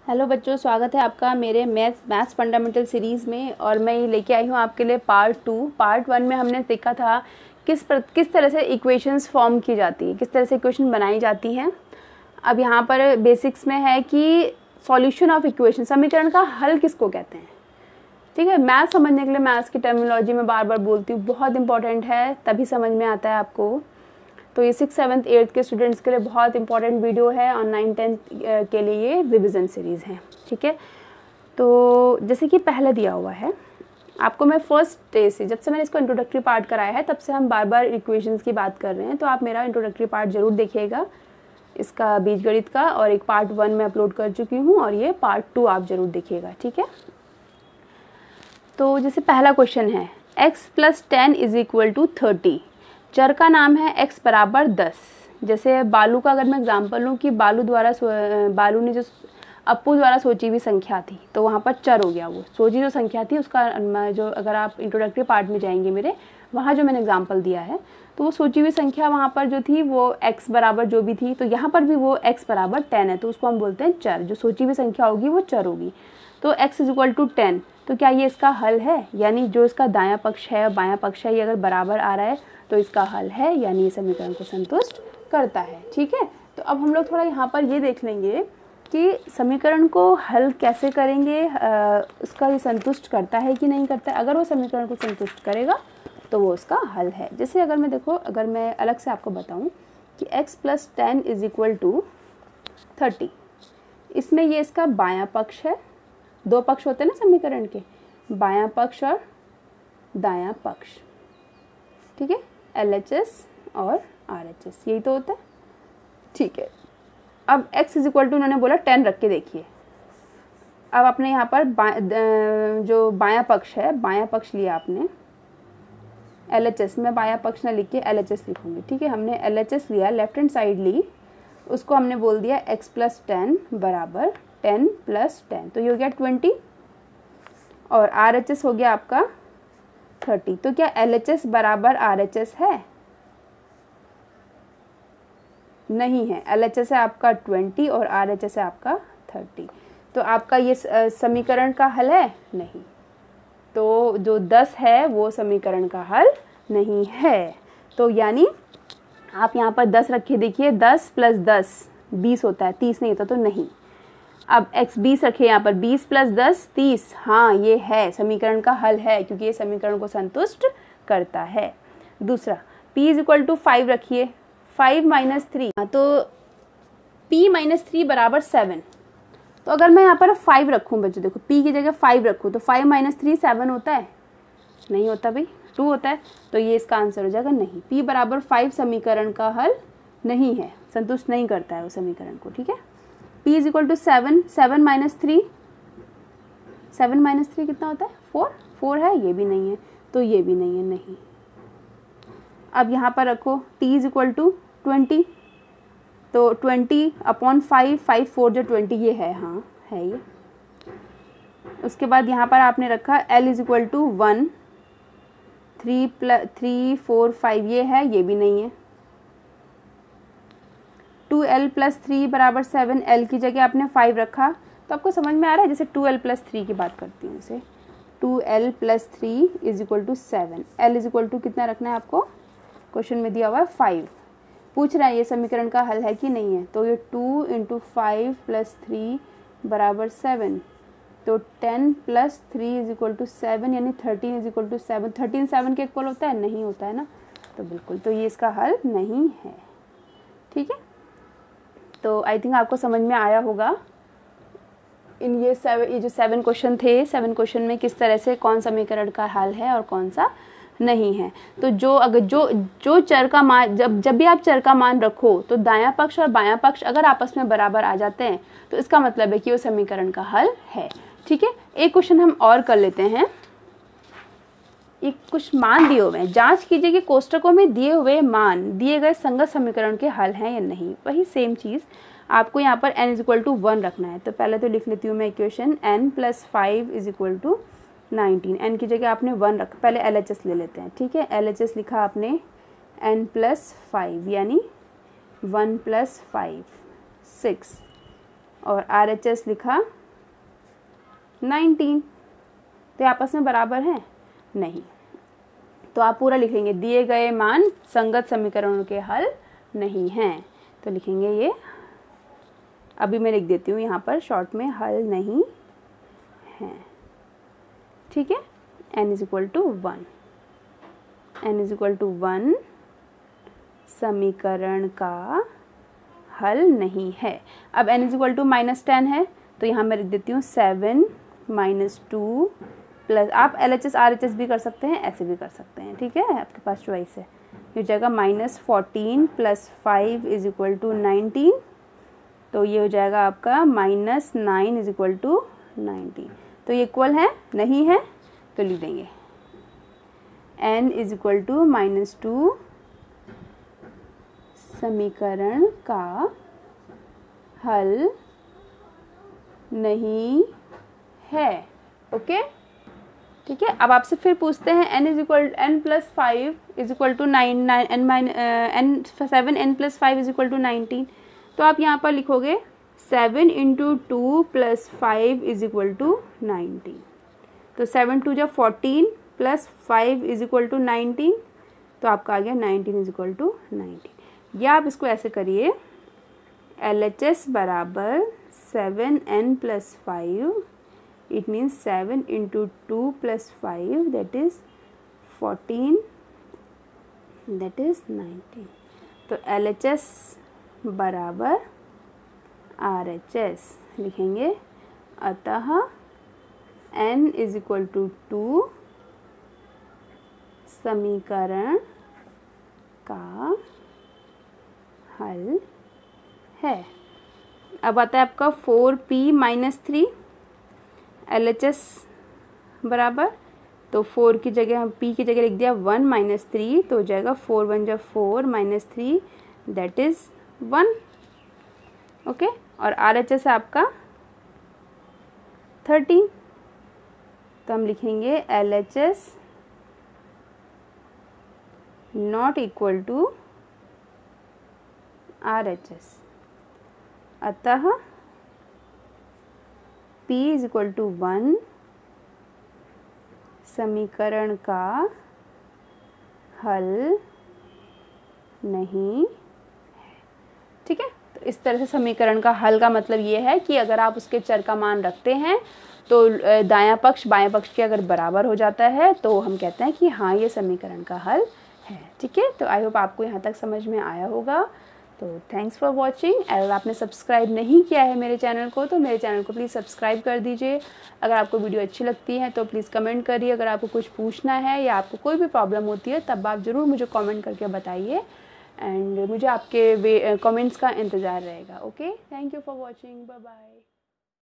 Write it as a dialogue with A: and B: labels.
A: Hello बच्चों, स्वागत है आपका मेरे मैथ्स फंडामेंटल सीरीज़ में। और मैं ये लेके आई हूँ आपके लिए पार्ट 2। पार्ट 1 में हमने सीखा था किस तरह से इक्वेशंस फॉर्म की जाती है, किस तरह से इक्वेशन बनाई जाती हैं। अब यहाँ पर बेसिक्स में है कि सॉल्यूशन ऑफ इक्वेशन, समीकरण का हल किसको कहते हैं। ठीक है, मैथ समझने के लिए मैथ्स की टर्मिनोलॉजी में बार बार बोलती हूँ, बहुत इंपॉर्टेंट है, तभी समझ में आता है आपको। तो ये 6th 7th 8th के स्टूडेंट्स के लिए बहुत इंपॉर्टेंट वीडियो है और 9th 10th के लिए ये रिविज़न सीरीज़ है। ठीक है, तो जैसे कि पहले दिया हुआ है आपको, मैं फर्स्ट डे से, जब से मैंने इसको इंट्रोडक्टरी पार्ट कराया है तब से हम बार बार इक्वेशंस की बात कर रहे हैं। तो आप मेरा इंट्रोडक्टरी पार्ट ज़रूर देखिएगा, इसका बीजगणित का, और एक पार्ट 1 में अपलोड कर चुकी हूँ, और ये पार्ट 2 आप ज़रूर देखिएगा। ठीक है, तो जैसे पहला क्वेश्चन है x + 10 = 30। चर का नाम है x बराबर 10। जैसे बालू का अगर मैं एग्जांपल लूँ कि बालू ने जो अप्पू द्वारा सोची हुई संख्या थी, तो वहाँ पर चर हो गया। वो सोची जो संख्या थी उसका जो, अगर आप इंट्रोडक्टरी पार्ट में जाएंगे मेरे, वहाँ जो मैंने एग्जांपल दिया है, तो वो सोची हुई संख्या वहाँ पर जो थी वो x बराबर जो भी थी, तो यहाँ पर भी वो x बराबर 10 है, तो उसको हम बोलते हैं चर। जो सोची हुई संख्या होगी वो चर होगी। तो x = 10, तो क्या ये इसका हल है? यानी जो इसका दायां पक्ष है और बायां पक्ष है, ये अगर बराबर आ रहा है तो इसका हल है, यानी ये समीकरण को संतुष्ट करता है। ठीक है, तो अब हम लोग थोड़ा यहाँ पर ये देख लेंगे कि समीकरण को हल कैसे करेंगे, उसका ये संतुष्ट करता है कि नहीं करता है। अगर वो समीकरण को संतुष्ट करेगा तो वो उसका हल है। जैसे अगर मैं अगर मैं अलग से आपको बताऊं कि x + 10 = 30, इसमें ये इसका बायां पक्ष है। दो पक्ष होते हैं ना समीकरण के, बायां पक्ष और दायां पक्ष। ठीक है, LHS और RHS, यही तो होता है। ठीक है, अब x = उन्होंने बोला 10 रख के देखिए। अब आपने यहाँ पर जो बायां पक्ष है, बायां पक्ष लिया आपने, LHS में बायां पक्ष ना लिख के LHS लिखूंगी। ठीक है, हमने LHS लिया, लेफ्ट हैंड साइड ली, उसको हमने बोल दिया x + 10 बराबर 10 + 10, तो ये हो गया 20, और RHS हो गया आपका 30। तो क्या LHS बराबर RHS है? नहीं है, LHS है आपका 20 और RHS है आपका 30। तो आपका ये समीकरण का हल है? नहीं। तो जो 10 है वो समीकरण का हल नहीं है। तो यानी आप यहाँ पर 10 रखिए, देखिए 10 + 10 20 होता है, 30 नहीं होता, तो नहीं। अब x 20 रखे यहाँ पर, 20 + 10 30, हाँ ये है, समीकरण का हल है, क्योंकि ये समीकरण को संतुष्ट करता है। दूसरा p = 5 रखिए, 5 - 3, तो p - 3 = 7। तो अगर मैं यहाँ पर 5 रखूँ बच्चों, देखो p की जगह 5 रखूँ, तो 5 - 3 7 होता है? नहीं होता भाई, 2 होता है। तो ये इसका आंसर हो जाएगा नहीं। p = 5 समीकरण का हल नहीं है, संतुष्ट नहीं करता है वो समीकरण को। ठीक है, p = 7, 7 - 3, 7 - 3 कितना होता है? 4 है, ये भी नहीं है, तो ये भी नहीं है, नहीं। अब यहाँ पर रखो t = 20, तो 20/5, 5 4 जो 20, ये है, हाँ है ये। उसके बाद यहाँ पर आपने रखा l = 1, 3 4 5, ये है, ये भी नहीं है। 2l + 3 = 7, l की जगह आपने 5 रखा, तो आपको समझ में आ रहा है। जैसे 2l + 3 की बात करती हूँ, जैसे 2l + 3 = 7, l = कितना रखना है आपको? क्वेश्चन में दिया हुआ है 5, पूछ रहा है ये समीकरण का हल है कि नहीं है। तो ये 2 × 5 + 3 = 7, तो 10 + 3 = 7, यानी 13 = 7। 13 7 के इक्वल होता है? नहीं होता है ना, तो बिल्कुल, तो ये इसका हल नहीं है। ठीक है, तो आई थिंक आपको समझ में आया होगा ये जो 7 क्वेश्चन थे, 7 क्वेश्चन में किस तरह से कौन समीकरण का हल है और कौन सा नहीं है। तो जो चर का मान, जब भी आप चर का मान रखो, तो दायां पक्ष और बायां पक्ष अगर आपस में बराबर आ जाते हैं, तो इसका मतलब है कि वो समीकरण का हल है। ठीक है, एक क्वेश्चन हम और कर लेते हैं। एक कुछ मान दिए हुए हैं, जांच कीजिए कि कोष्टकों में दिए हुए मान दिए गए संगत समीकरण के हल हैं या नहीं। वही सेम चीज़ आपको यहाँ पर n = 1 रखना है। तो पहले तो लिख लेती हूँ मैं इक्वेशन, n + 5 = 19। n की जगह आपने 1 रखा, पहले LHS ले लेते हैं। ठीक है, LHS लिखा आपने n + 5, यानी 1 + 5 6 और RHS लिखा 19। तो आपस में बराबर हैं? नहीं। तो आप पूरा लिखेंगे दिए गए मान संगत समीकरणों के हल नहीं हैं। तो लिखेंगे ये, अभी मैं लिख देती हूँ यहाँ पर शॉर्ट में, हल नहीं हैं। ठीक है, n = 1, n = 1 समीकरण का हल नहीं है। अब n = -10 है, तो यहाँ मैं लिख देती हूँ 7 - 2 प्लस, आप LHS RHS भी कर सकते हैं, ऐसे भी कर सकते हैं, ठीक है, आपके पास चॉइस है। ये हो जाएगा -14 + 5 = 19। तो ये हो जाएगा आपका -9 = 19। तो ये इक्वल है, नहीं है, तो लिख देंगे n = -2 समीकरण का हल नहीं है। ओके, ठीक है। अब आपसे फिर पूछते हैं n + 5 = 7 n + 5 = 19। तो आप यहाँ पर लिखोगे 7 × 2 + 5 = 19। तो 7 × 2 = 14 + 5 = 19। तो आपका आ गया 19 = 19। या आप इसको ऐसे करिए, LHS = 7n + 5, it means 7 × 2 + 5, that is 14, that is 19। तो LHS = RHS लिखेंगे। अतः n = 2 समीकरण का हल है। अब आता है आपका 4p - 3, LHS बराबर, तो 4 की जगह हम p की जगह लिख दिया 1 - 3, तो हो जाएगा 4 × 1 = 4 - 3, दैट इज़ 1। ओके, और RHS है आपका 13। तो हम लिखेंगे LHS ≠ RHS। अतः p = 1 समीकरण का हल नहीं है। ठीक है, तो इस तरह से समीकरण का हल का मतलब ये है कि अगर आप उसके चर का मान रखते हैं तो दायां पक्ष बायां पक्ष के अगर बराबर हो जाता है तो हम कहते हैं कि हाँ, ये समीकरण का हल है। ठीक है, तो आई होप आपको यहाँ तक समझ में आया होगा। तो थैंक्स फॉर वॉचिंग। अगर आपने सब्सक्राइब नहीं किया है मेरे चैनल को तो मेरे चैनल को प्लीज़ सब्सक्राइब कर दीजिए। अगर आपको वीडियो अच्छी लगती है तो प्लीज़ कमेंट करिए। अगर आपको कुछ पूछना है या आपको कोई भी प्रॉब्लम होती है तब आप ज़रूर मुझे कमेंट करके बताइए, एंड मुझे आपके कमेंट्स का इंतज़ार रहेगा। Okay, thank you for watching, bye bye.